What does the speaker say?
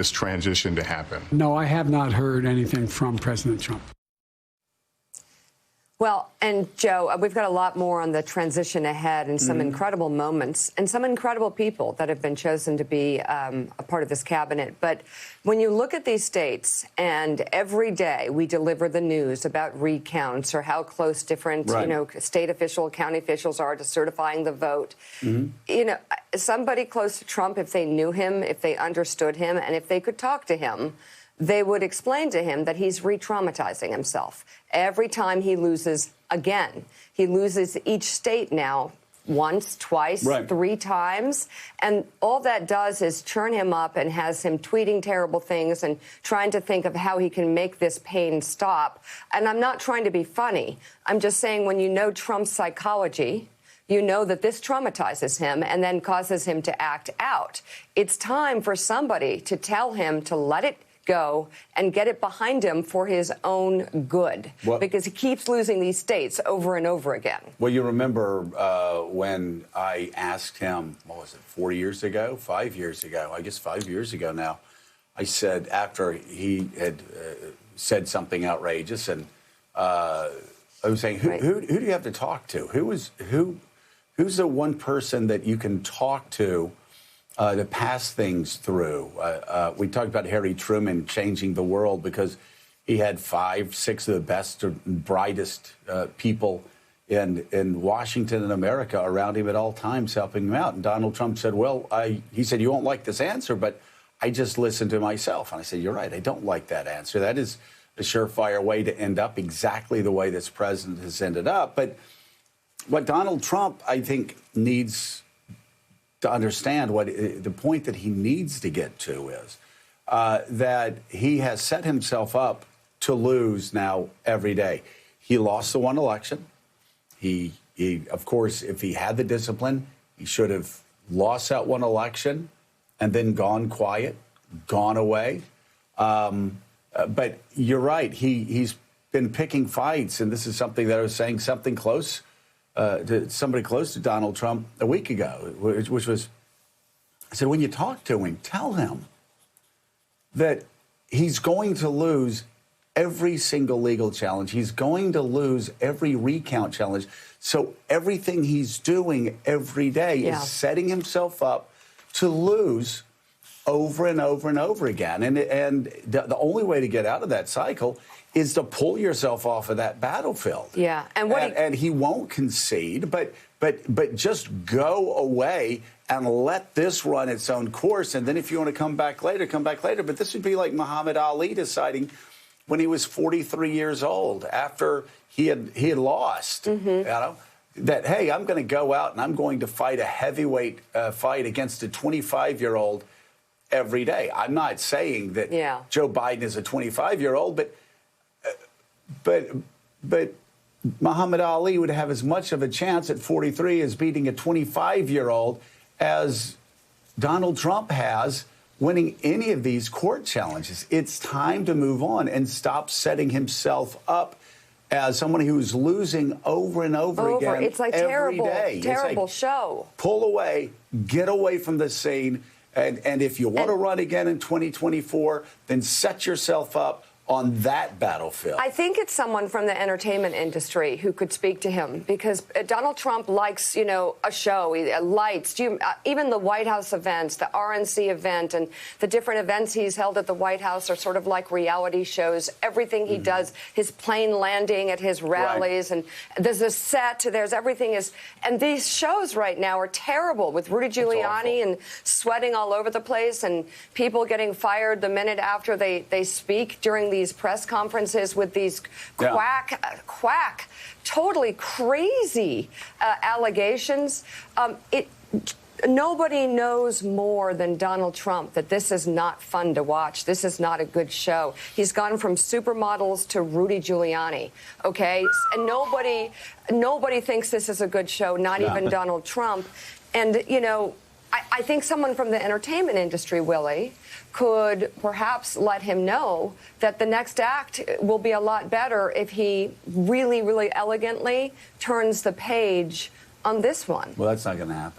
this transition to happen? No, I have not heard anything from President Trump. Well, and Joe, we've got a lot more on the transition ahead and some incredible moments and some incredible people that have been chosen to be a part of this cabinet. But when you look at these states and every day we deliver the news about recounts or how close different, state officials, county officials are to certifying the vote, somebody close to Trump, if they knew him, if they understood him, and if they could talk to him, they would explain to him that he's re-traumatizing himself. Every time he loses again, he loses each state now once, twice, 3 times. And all that does is churn him up and has him tweeting terrible things and trying to think of how he can make this pain stop. And I'm not trying to be funny. I'm just saying when you know Trump's psychology, you know that this traumatizes him and then causes him to act out. It's time for somebody to tell him to let it go and get it behind him for his own good, because he keeps losing these states over and over again. Well, you remember when I asked him, what was it, 4 years ago, 5 years ago, I guess 5 years ago now, I said, after he had said something outrageous, and I was saying, who do you have to talk to? Who's the one person that you can talk to pass things through? We talked about Harry Truman changing the world because he had 5, 6 of the best or brightest people in Washington and America around him at all times, helping him out. And Donald Trump said, well, he said, you won't like this answer, but I just listened to myself. And I said, you're right, I don't like that answer. That is a surefire way to end up exactly the way this president has ended up. But what Donald Trump, I think, needs to understand, what the point that he needs to get to is that he has set himself up to lose now every day. He lost the one election. He of course, if he had the discipline, he should have lost that one election and then gone quiet, gone away. But you're right. He's been picking fights, and this is something that I was saying, something close to somebody close to Donald Trump a week ago, which was, I said, when you talk to him, tell him that he's going to lose every single legal challenge. He's going to lose every recount challenge. So everything he's doing every day is setting himself up to lose over and over and over again. And the only way to get out of that cycle is to pull yourself off of that battlefield. Yeah, and he won't concede, but just go away and let this run its own course. And then if you want to come back later, come back later. But this would be like Muhammad Ali deciding when he was 43 years old, after he had lost, that, hey, I'm going to go out and I'm going to fight a heavyweight fight against a 25-year-old every day. I'm not saying that Joe Biden is a 25-year-old, but Muhammad Ali would have as much of a chance at 43 as beating a 25-year-old as Donald Trump has winning any of these court challenges. It's time to move on and stop setting himself up as someone who's losing over and over again. It's like every day. terrible It's like, show. Pull away, get away from the scene, and if you want to run again in 2024, then set yourself up on that battlefield. I think it's someone from the entertainment industry who could speak to him, because Donald Trump likes, a show, lights, even the White House events, the RNC event, and the different events he's held at the White House are sort of like reality shows. Everything he does, his plane landing at his rallies, and there's a set, there's everything is, and these shows right now are terrible, with Rudy Giuliani and sweating all over the place and people getting fired the minute after they speak during these press conferences with these quack, totally crazy allegations. Nobody knows more than Donald Trump that this is not fun to watch. This is not a good show. He's gone from supermodels to Rudy Giuliani, okay? And nobody thinks this is a good show, not even Donald Trump. And, I think someone from the entertainment industry, Willie, could perhaps let him know that the next act will be a lot better if he really, really elegantly turns the page on this one. Well, that's not going to happen.